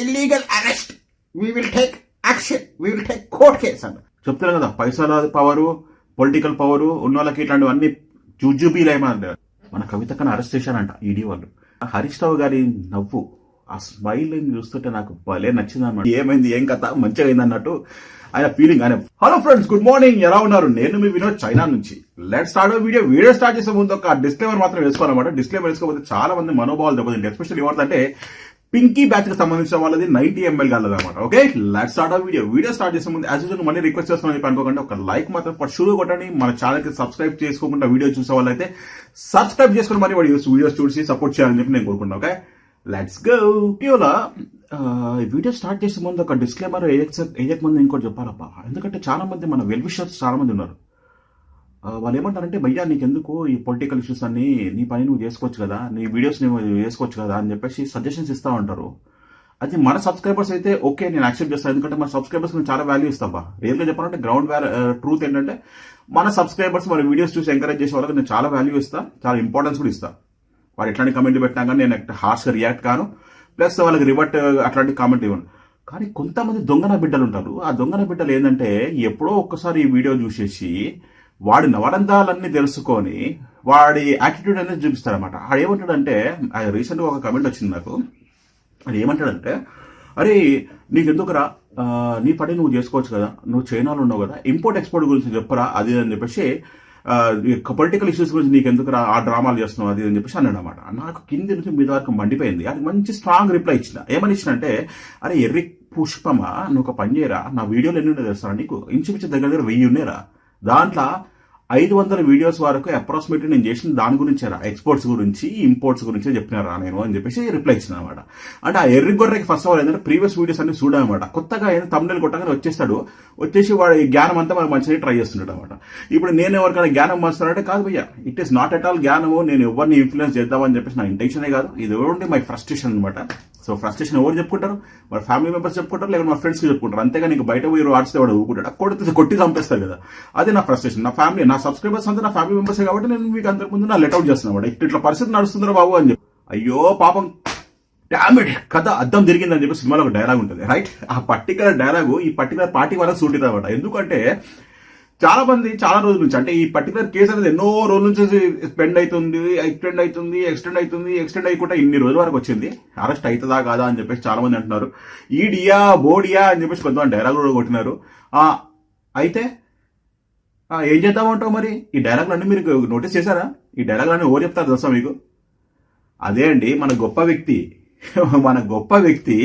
Illegal arrest, we will take action, we will take court case అంట చెప్తున్నారు కదా. పైసల పవరు, పొలిటికల్ పవరు ఉన్న వాళ్ళకి ఇట్లాంటివన్నీ జుజుబీలేమన్నా. మన కవితక్కను అరెస్ట్ చేశారంట ఈడీ వాళ్ళు. హరీష్ రావు గారి నవ్వు, ఆ స్మైల్ చూస్తుంటే నాకు భలే నచ్చింది అన్నమాట. ఏమైంది, ఏం కథ, మంచిగా అయింది అన్నట్టు ఆయన ఫీలింగ్. ఆయన హలో ఫ్రెండ్స్, గుడ్ మార్నింగ్, ఎలా ఉన్నారు? నేను మీ వినోద్, చైనా నుంచి. లెట్ స్టార్ట్ వీడియో స్టార్ట్ చేసే ముందు ఒక డిస్క్లైమర్ మాత్రం వేసుకోవాలన్నమాట. డిస్క్లైమర్ వేసుకోకపోతే చాలా మంది మనోభావాలు దెబ్బతింటాయి. ఎస్పెషల్లీ ఏమంటే పింకీ బ్యాచ్ కి సంబంధించిన వాళ్ళది 90 ml కాలేదు అనమాట. Okay, let start video start చేసే ముందు యాజ్ యూజువల్ మళ్ళీ రిక్వెస్ట్ చేస్తున్నాను చెప్పి అనుకోకండి. ఒక లైక్ మాత్రం ఫస్ట్ షురూ కొట్టండి. మన ఛానల్ కి సబ్స్క్రైబ్ చేసుకోకుండా వీడియో చూసే వాళ్ళైతే సబ్స్క్రైబ్ చేసుకుని మరి వీడియోస్ చూసి సపోర్ట్ చేయాలని చెప్పి నేను కోరుకుంటున్నాను. Okay, let's go. Video start చేసే ముందు ఒక డిస్క్లైమర్ వేయక ముందు ఇంకోటి చెప్పాలబ్బా. ఎందుకంటే చాలా మంది మన వెల్ విషర్స్ చాలా మంది ఉన్నారు. వాళ్ళు ఏమంటారంటే, భయ్యా నీకెందుకు ఈ పొలిటికల్ ఇష్యూస్ అన్ని, నీ పని నువ్వు చేసుకోవచ్చు కదా, నీ వీడియోస్ నువ్వు చేసుకోవచ్చు కదా అని చెప్పేసి సజెషన్స్ ఇస్తూ ఉంటారు. అది మన సబ్స్క్రైబర్స్ అయితే ఓకే, నేను యాక్సెప్ట్ చేస్తాను. ఎందుకంటే మన సబ్స్క్రైబర్స్ నేను చాలా వాల్యూ ఇస్తాను. రియల్గా చెప్పాలంటే గ్రౌండ్ ట్రూత్ ఏంటంటే, మన సబ్స్క్రైబర్స్ మన వీడియోస్ చూసి ఎంకరేజ్ చేసే వాళ్ళకి నేను చాలా వాల్యూ ఇస్తాను, చాలా ఇంపార్టెన్స్ కూడా ఇస్తాను. వాడు ఎట్లాంటి కామెంట్ పెట్టినా కానీ నేను హార్ష్గా రియాక్ట్ కాను, ప్లస్ వాళ్ళకి రివర్ట్ అట్లాంటి కామెంట్ ఇవ్వను. కానీ కొంతమంది దొంగన బిడ్డలు ఉంటారు. ఆ దొంగన బిడ్డలు ఏంటంటే, ఎప్పుడో ఒక్కసారి ఈ వీడియో చూసేసి వాడి నవరంధాలన్నీ తెలుసుకొని వాడి యాటిట్యూడ్ అనేది చూపిస్తారనమాట. ఆడు ఏమంటాడంటే, రీసెంట్గా ఒక కమెంట్ వచ్చింది నాకు. అది ఏమంటాడంటే, అరే నీకెందుకురా, నీ పని నువ్వు చేసుకోవచ్చు కదా, నువ్వు చైనాలో ఉన్నావు కదా, ఇంపోర్ట్ ఎక్స్పోర్ట్ గురించి చెప్పరా అది అని చెప్పేసి, పొలిటికల్ ఇష్యూస్ గురించి నీకెందుకురా ఆ డ్రామాలు చేస్తున్నావు అది అని చెప్పేసి అన్నాడు అనమాట. నాకు కింది నుంచి మీద వరకు మండిపోయింది. అది మంచి స్ట్రాంగ్ రిప్లై ఇచ్చిన. ఏమని ఇచ్చిన అంటే, అరే ఎర్రి పుష్పమా, నువ్వు ఒక పని చేయరా, నా వీడియోలు ఎన్ని ఉండే తెలుస్తారా నీకు, ఇంచుమించు దగ్గర 1000 ఉన్నాయిరా, దాంట్లో 500 వీడియోస్ వరకు అప్రాక్సిమేట్లీ నేను చేసిన దాని గురించి ఎక్స్పోర్ట్స్ గురించి ఇంపోర్ట్స్ గురించి చెప్పినారా నేను అని చెప్పేసి రిప్లై ఇచ్చిన అనమాట. అంటే ఆ ఎర్రి గొర్రెకి ఫస్ట్ ఆఫ్ ఆల్ ఏంటంటే ప్రీవియస్ వీడియోస్ అన్ని చూడనమాట. కొత్తగా ఏదైనా తమ్ముళ్ళు కొట్టగానే వచ్చేసి వాడి జ్ఞానం అంతా మనకు మంచిగా ట్రై చేస్తున్నాడు అనమాట. ఇప్పుడు నేను ఎవరికైనా జ్ఞానం పంచుతానంటే, కాదు భయ్యా, it is not at all జ్ఞానము, నేను ఎవరిని ఇన్ఫ్లుయెన్స్ చేద్దామని చెప్పేసి నా ఇంటెన్షనే కాదు. ఇది ఓన్లీ మై ఫ్రస్ట్రేషన్ అనమాట. సో ఫ్రస్ట్రేషన్ ఎవరు చెప్పుకుంటారు? వాళ్ళ ఫ్యామిలీ మెంబర్స్ చెప్పుకుంటారు, లేకపోతే మా ఫ్రెండ్స్కి చెప్పుకుంటారు. అంతేగా నీకు బయట పోయి ఆడిస్తే వాడు ఊరుకుంటాడు, కొట్టి చంపేస్తారు కదా. అది నా ఫ్రస్ట్రేషన్. నా ఫ్యామిలీ, నా సబ్స్క్రైబర్స్ అంతా నా ఫ్యామిలీ మెంబర్స్ కాబట్టి నేను మీకు అందరి ముందు నా లెట్అవుట్ చేస్తున్నాను. ఇట్లా పరిస్థితి నడుస్తుందిరా బాబు అని చెప్పి, అయ్యో పాపం డామిట్ కథ అద్దం తిరిగిందని చెప్పి సినిమాలో ఒక డైలాగ్ ఉంటుంది, రైట్? ఆ పర్టికులర్ డైలాగ్ ఈ పర్టికులర్ పార్టీ వరకు సూట్ అవుతుంది అనమాట. ఎందుకంటే చాలా మంది చాలా రోజుల నుంచి, అంటే ఈ పర్టికులర్ కేసు అనేది ఎన్నో రోజుల నుంచి ఎక్స్టెండ్ అవుతుంది అయ్యకుండా ఇన్ని రోజుల వరకు వచ్చింది. అరెస్ట్ అవుతుందా కాదా అని చెప్పేసి చాలా మంది అంటున్నారు. ఈడియా బోడియా అని చెప్పేసి కొంతమంది డైలాగ్ కూడా కొట్టినారు. అయితే ఏం చేద్దామంటావు మరి? ఈ డైలాగులన్నీ మీరు నోటీస్ చేశారా? ఈ డైలాగులన్నీ ఎవరు చెప్తారు తెలుసా మీకు? అదే అండి మన గొప్ప వ్యక్తి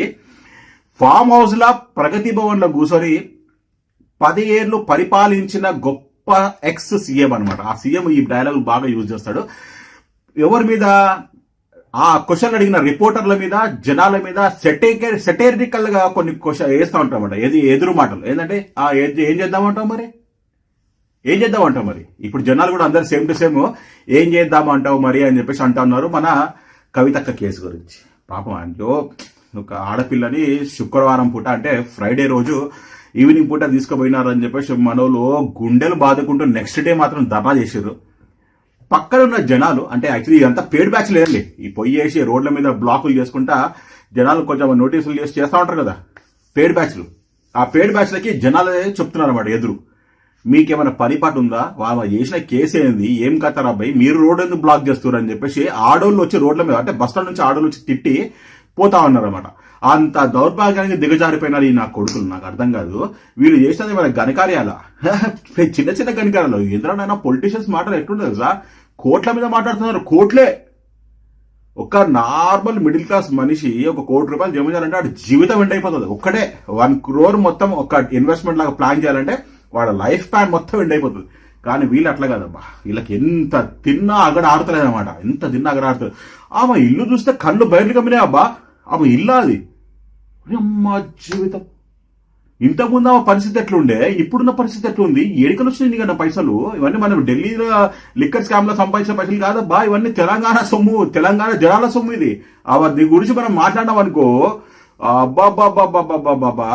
ఫామ్ హౌస్ లా ప్రగతి భవన్ లో కూర్చొని 10 ఏళ్ళు పరిపాలించిన గొప్ప ఎక్స్ సీఎం అనమాట. ఆ సీఎం ఈ డైలాగ్ బాగా యూజ్ చేస్తాడు. ఎవరి మీద? ఆ క్వశ్చన్ అడిగిన రిపోర్టర్ల మీద, జనాల మీద సెటైరికల్ గా కొన్ని క్వశ్చన్ వేస్తూ ఉంటాం అనమాట. ఎదురు మాటలు ఏంటంటే, ఏం చేద్దామంటావు మరి, ఇప్పుడు జనాలు కూడా అందరు సేమ్ టు సేమ్ ఏం చేద్దామంటావు మరి అని చెప్పేసి అంటా ఉన్నారు మన కవితక్క కేసు గురించి. పాపం అంటూ ఒక ఆడపిల్లని శుక్రవారం పూట, అంటే ఫ్రైడే రోజు ఈవినింగ్ పూట తీసుకుపోయినారని చెప్పేసి మనోళ్ళు గుండెలు బాదుకుంటూ నెక్స్ట్ డే మాత్రం ధర్నా చేశారు. పక్కన ఉన్న జనాలు, అంటే యాక్చువల్లీ ఇదంతా పేడ్ బ్యాచ్ లేదండి, ఈ పొయ్యేసి రోడ్ల మీద బ్లాకులు చేసుకుంటా జనాలు కొంచెం నోటీసులు చేస్తూ ఉంటారు కదా పేడ్ బ్యాచ్లు. ఆ పేడ్ బ్యాచ్లకి జనాలు చెప్తున్నారు అన్నమాట ఎదురు, మీకేమైనా పనిపాటు ఉందా, వాళ్ళు చేసిన కేసు ఏంది, ఏం కథ రాబాయి, మీరు రోడ్ ఎందుకు బ్లాక్ చేస్తున్నారు అని చెప్పేసి ఆడోళ్ళు వచ్చి రోడ్ల మీద, అంటే బస్ స్టాండ్ నుంచి ఆడోళ్ళు వచ్చి తిట్టి పోతా ఉన్నారు అనమాట. అంత దౌర్భాగ్యానికి దిగజారిపోయినారు ఈ నా కొడుకులు. నాకు అర్థం కాదు, వీళ్ళు చేసినది మన ఘనకార్యాల, చిన్న ఘనకార్యాలు. ఎందులోనైనా పొలిటీషియన్స్ మాటలు ఎట్లుండదు సార్, కోట్ల మీద మాట్లాడుతున్నారు. కోట్లే. ఒక నార్మల్ మిడిల్ క్లాస్ మనిషి ఒక ₹1 కోటి జమ చేయాలంటే వాడి జీవితం ఎండ్ అయిపోతుంది. ఒక్కడే 1 crore మొత్తం ఒక ఇన్వెస్ట్మెంట్ లాగా ప్లాన్ చేయాలంటే వాడు లైఫ్ స్పాన్ మొత్తం ఎండ్ అయిపోతుంది. కానీ వీళ్ళు అట్లా కాదబ్బా, వీళ్ళకి ఎంత తిన్నా అగడ ఆడతలేదు అనమాట. ఎంత తిన్నా అగడ ఆడుతుంది. ఆమె ఇల్లు చూస్తే కళ్ళు బయటకు కమ్మినాయి అబ్బా. ఆమె ఇల్లు అది, అమ్మా జీవితం. ఇంతకుముందు ఆమె పరిస్థితి ఎట్లుండే, ఇప్పుడున్న పరిస్థితి ఎట్లుంది, ఏడికలు వచ్చినాయి కదా పైసలు. ఇవన్నీ మనం ఢిల్లీలో లిక్కర్ స్కామ్ లో సంపాదించిన పైసలు కాదబ్బా, ఇవన్నీ తెలంగాణ సొమ్ము, తెలంగాణ జనాల సొమ్ము. ఇది దీని గురించి మనం మాట్లాడినాం అనుకో, అబ్బాబ్బాబ్బాబ్బాబ్బా,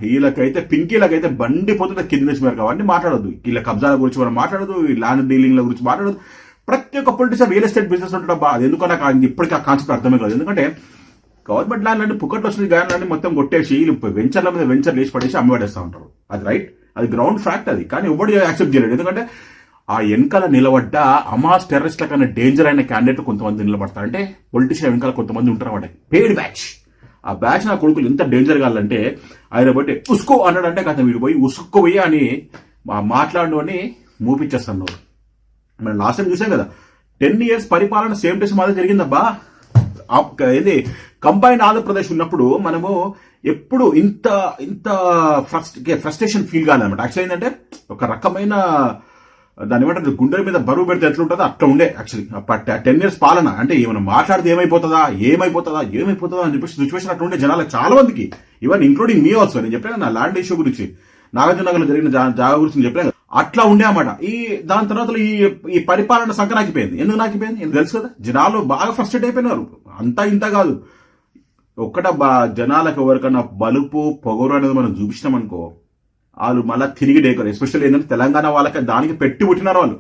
వీళ్ళకైతే పింకీలకైతే బండి పోతుంది కింద నుంచి మేరకు. అవన్నీ మాట్లాడద్దు. వీళ్ళ కబ్జాల గురించి మనం మాట్లాడదు, ఈ ల్యాండ్ డీలింగ్ల గురించి మాట్లాడదు. ప్రతి ఒక్క పొలిటిషియన్ రియల్ ఎస్టేట్ బిజినెస్ ఉంటాడబ్బా. అది ఎందుకో నాకు ఇప్పటికీ ఆ కాన్సెప్ట్ అర్థమే కాదు. ఎందుకంటే గవర్నమెంట్ ల్యాండ్ అంటే పుక్కట్లో వచ్చిన ల్యాండ్ మొత్తం కొట్టేసి వీళ్ళు వెంచర్ల మీద వెంచర్ లేచి పడేసి అమ్మి పడేస్తూ ఉంటారు. అది రైట్, అది గ్రౌండ్ ఫ్యాక్ట్ అది. కానీ ఎవడు యాక్సెప్ట్ చేయలేడు. ఎందుకంటే ఆ వెనకాల నిలబడ్డ అమాస్ టెర్రరిస్ట్ల కన్నా డేంజర్ అయిన క్యాండిడేట్ కొంతమంది నిలబడతారు. అంటే పొలిటీషియన్ వెనకాల కొంతమంది ఉంటారు అన్నమాట, పెయిడ్ బ్యాచ్. ఆ బ్యాచ్ నా కొడుకులు ఎంత డేంజర్ కావాలంటే ఆయన బట్టి ఉసుకో అన్నాడంటే కథ వీడు పోయి ఉసుక్కోయి అని మాట్లాడు అని మూపించేస్తాను. మనం లాస్ట్ టైం చూసాం కదా, 10 years పరిపాలన సేమ్ టైం మాదే జరిగిందబ్బా. ఇది కంబైన్ ఆంధ్రప్రదేశ్ ఉన్నప్పుడు మనము ఎప్పుడు ఇంత ఇంత ఫ్రస్ట్రేషన్ ఫీల్ కాదనమాట. యాక్చువల్ ఏంటంటే ఒక రకమైన దాని ఏమంటారు, గుండెల మీద బరువు పెడితే ఎట్లుంటుందో అట్లా ఉండే. యాక్చువల్లీ 10 years పాలన అంటే ఏమైనా మాట్లాడితే ఏమైపోతుందా అని చెప్పేసి సిచ్యువేషన్ అట్లా ఉండే జనాలకు చాలా మందికి, ఈవెన్ ఇంక్లూడింగ్ మీ ఆల్సో. నేను చెప్పాను నా ల్యాండ్ ఇష్యూ గురించి, నాగార్జునగర్లో జరిగిన జాగా గురించి చెప్పాను. అట్లా ఉండే అన్నమాట. దాని తర్వాత ఈ పరిపాలన సంఖ నాకిపోయింది. ఎందుకు నాకిపోయింది ఎందుకు తెలుసు కదా, జనాలు బాగా ఫ్రస్ట్రేట్ అయిపోయినారు. అంతా ఇంత కాదు, జనాలకు ఎవరికన్నా బలుపు పొగరు అనేది మనం చూపించినాం అనుకో, వాళ్ళు మళ్ళీ తిరిగి డేకరు. ఎస్పెషల్లీ ఏంటంటే తెలంగాణ వాళ్ళకి దానికి పెట్టి పుట్టినారు వాళ్ళు.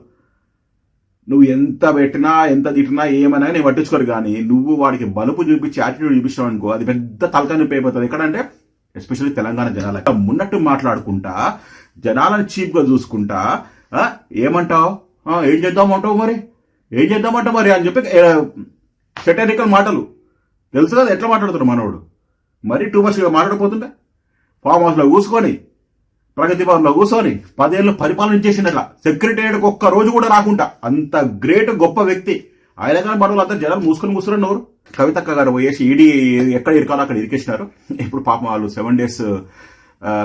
నువ్వు ఎంత పెట్టినా ఎంత తిట్టినా ఏమైనా నేను పట్టించుకోరు. కానీ నువ్వు వాడికి బలుపు చూపించి యాటిట్యూడ్ చూపించినావు అనుకో, అది పెద్ద తలకాయ నొప్పి అయిపోతుంది. ఎక్కడంటే ఎస్పెషల్లీ తెలంగాణ జనాలకి మున్నట్టు మాట్లాడుకుంటా, జనాలను చీప్గా చూసుకుంటా, ఏమంటావు ఏం చేద్దామంటావు మరి అని చెప్పి సెటరికల్ మాటలు తెలుసు కదా ఎట్లా మాట్లాడుతాడు మనోడు. మరీ టూ మచ్గా మాట్లాడకపోతుంటే ఫామ్ హౌస్లో కూసుకొని ప్రగతి భవన్లో కూర్చొని 10 ఏళ్ళు పరిపాలన చేసినట్ల సెక్రటేరియట్కి ఒక్క రోజు కూడా రాకుండా అంత గ్రేట్ గొప్ప వ్యక్తి ఆయన. కానీ మన వాళ్ళంతా జనాలు మూసుకొని నోరు. కవితక్క గారు పోయేసి ఈడీ ఎక్కడ ఇరకాలో అక్కడ ఇరికేసినారు. ఇప్పుడు పాపం వాళ్ళు 7 days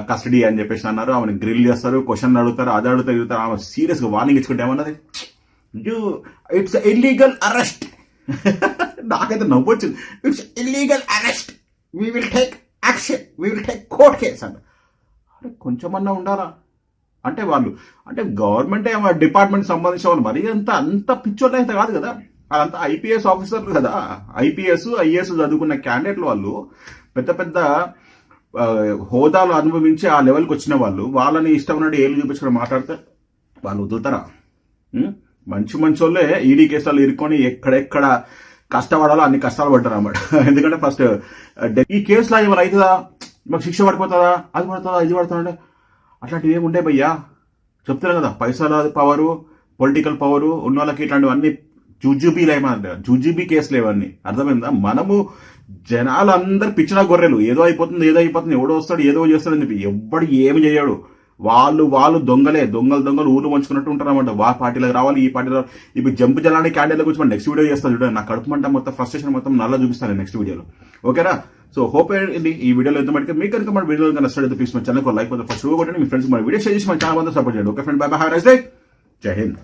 కస్టడీ అని చెప్పేసి అన్నారు. ఆమెను గ్రిల్ చేస్తారు, క్వశ్చన్ అడుగుతారు, అది అడుగుతారు. ఆమె సీరియస్గా వార్నింగ్ ఇచ్చుకుంటే ఏమన్నది, ఇట్స్ ఇల్లీగల్ అరెస్ట్. నాకైతే నవ్వు వచ్చింది. It's illegal arrest, we will take action, we will take court case అంట. అంటే కొంచెమన్నా ఉండాలా అంటే వాళ్ళు అంటే గవర్నమెంట్ డిపార్ట్మెంట్ సంబంధించిన వాళ్ళు మరీ అంత పిచ్చోళ్ళు అయితే కాదు కదా. అదంతా ఐపీఎస్ ఆఫీసర్లు కదా, ఐపీఎస్ ఐఏఎస్ చదువుకున్న క్యాండిడేట్లు వాళ్ళు, పెద్ద పెద్ద హోదాలు అనుభవించి ఆ లెవెల్కి వచ్చిన వాళ్ళు. వాళ్ళని ఇష్టం ఉన్నట్టు ఏళ్ళు చూపించుకొని మాట్లాడితే వాళ్ళు వదులుతారా? మంచి వాళ్ళే ఈడీ కేసులు ఇరుక్కొని ఎక్కడెక్కడ కష్టపడాలో అన్ని కష్టాలు పడ్డారు అన్నమాట. ఎందుకంటే ఫస్ట్ ఈ కేసులో ఏమైనా అవుతుందా, మాకు శిక్ష పడిపోతుందా, అది పడుతుందా, ఇది పడుతుందంటే అట్లాంటివి ఏమి ఉండే భయ్యా. చెప్తున్నాను కదా, పైసల పవరు, పొలిటికల్ పవరు ఉన్న వాళ్ళకి ఇట్లాంటివన్నీ జుజుబీ కేసులు ఇవన్నీ. అర్థమైందా? మనము జనాలు అందరు పిచ్చిన గొర్రెలు, ఏదో అయిపోతుంది ఎవడో వస్తాడు ఏదో చేస్తాడని చెప్పి ఎవ్వడు ఏమి చేయడు. వాళ్ళు దొంగలు ఊరు పంచుకున్నట్టు ఉంటారు అన్నమాట. వా పార్టీలకు రావాలి, ఈ పార్టీలో ఇప్పుడు జంపు జలాన్ని క్యాండిడేట్ గురించి మనం నెక్స్ట్ వీడియో చేస్తాను చూడండి. నా కడుపు మంట మొత్తం ఫ్రస్ట్రేషన్ మొత్తం నల్లా చూపిస్తాను నెక్స్ట్ వీడియోలో. ఓకేనా? సో హోప్ ఈ వీడియోలో ఎంత మటుకు మీకు కనుక మన వీడియో నచ్చితే ప్లీజ్ మన ఛానల్ లైక్ ఫస్ట్ కొట్టండి, మీ ఫ్రెండ్స్ మన వీడియో షేర్ చేసి మన ఛానల్ సపోర్ట్ చేయండి. Okay friend, by by, have a nice day, జై హింద్.